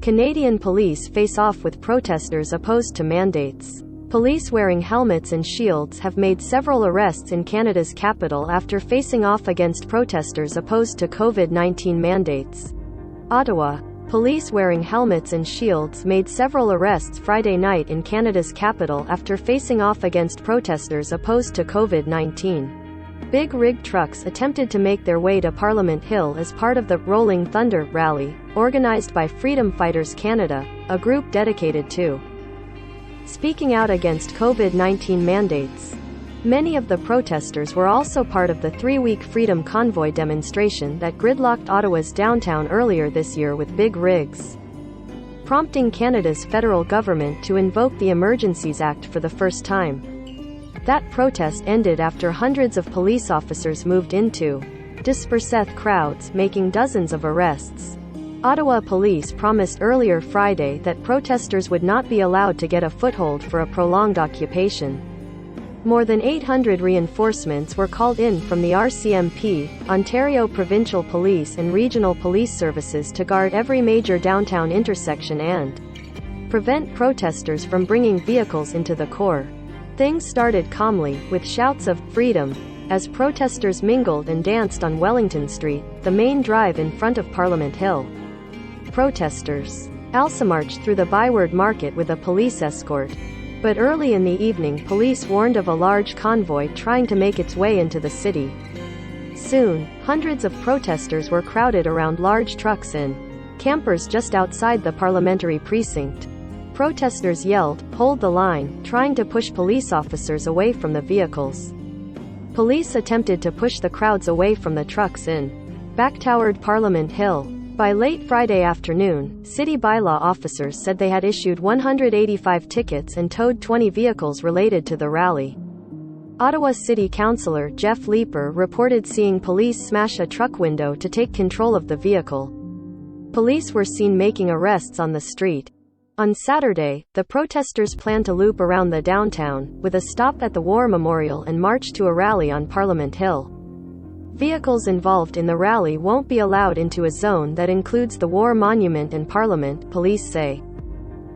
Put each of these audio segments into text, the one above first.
Canadian police face off with protesters opposed to mandates. Police wearing helmets and shields have made several arrests in Canada's capital after facing off against protesters opposed to COVID-19 mandates. Ottawa. Police wearing helmets and shields made several arrests Friday night in Canada's capital after facing off against protesters opposed to COVID-19. Big rig trucks attempted to make their way to Parliament Hill as part of the Rolling Thunder rally, organized by Freedom Fighters Canada, a group dedicated to speaking out against COVID-19 mandates. Many of the protesters were also part of the 3-week Freedom Convoy demonstration that gridlocked Ottawa's downtown earlier this year with big rigs, prompting Canada's federal government to invoke the Emergencies Act for the first time. That protest ended after hundreds of police officers moved in to disperse crowds, making dozens of arrests. Ottawa police promised earlier Friday that protesters would not be allowed to get a foothold for a prolonged occupation. More than 800 reinforcements were called in from the RCMP, Ontario Provincial Police and Regional Police Services to guard every major downtown intersection and prevent protesters from bringing vehicles into the core. Things started calmly, with shouts of "freedom" as protesters mingled and danced on Wellington Street, the main drive in front of Parliament Hill. Protesters also marched through the Byward Market with a police escort. But early in the evening, police warned of a large convoy trying to make its way into the city. Soon, hundreds of protesters were crowded around large trucks and campers just outside the parliamentary precinct. Protesters yelled, "Hold the line," trying to push police officers away from the vehicles. Police attempted to push the crowds away from the trucks in back-towered Parliament Hill. By late Friday afternoon, city bylaw officers said they had issued 185 tickets and towed 20 vehicles related to the rally. Ottawa City Councillor Jeff Leeper reported seeing police smash a truck window to take control of the vehicle. Police were seen making arrests on the street. On Saturday, the protesters plan to loop around the downtown, with a stop at the War Memorial and march to a rally on Parliament Hill. Vehicles involved in the rally won't be allowed into a zone that includes the War Monument and Parliament, police say.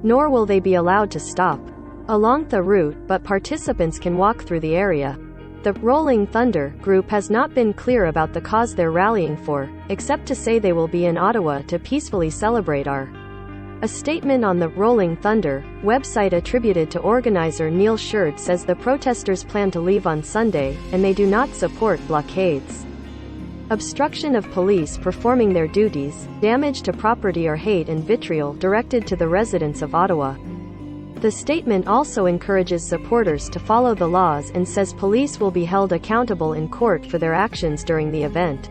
Nor will they be allowed to stop along the route, but participants can walk through the area. The Rolling Thunder group has not been clear about the cause they're rallying for, except to say they will be in Ottawa to peacefully celebrate A statement on the Rolling Thunder website attributed to organizer Neil Sherd says the protesters plan to leave on Sunday, and they do not support blockades, obstruction of police performing their duties, damage to property or hate and vitriol directed to the residents of Ottawa. The statement also encourages supporters to follow the laws and says police will be held accountable in court for their actions during the event.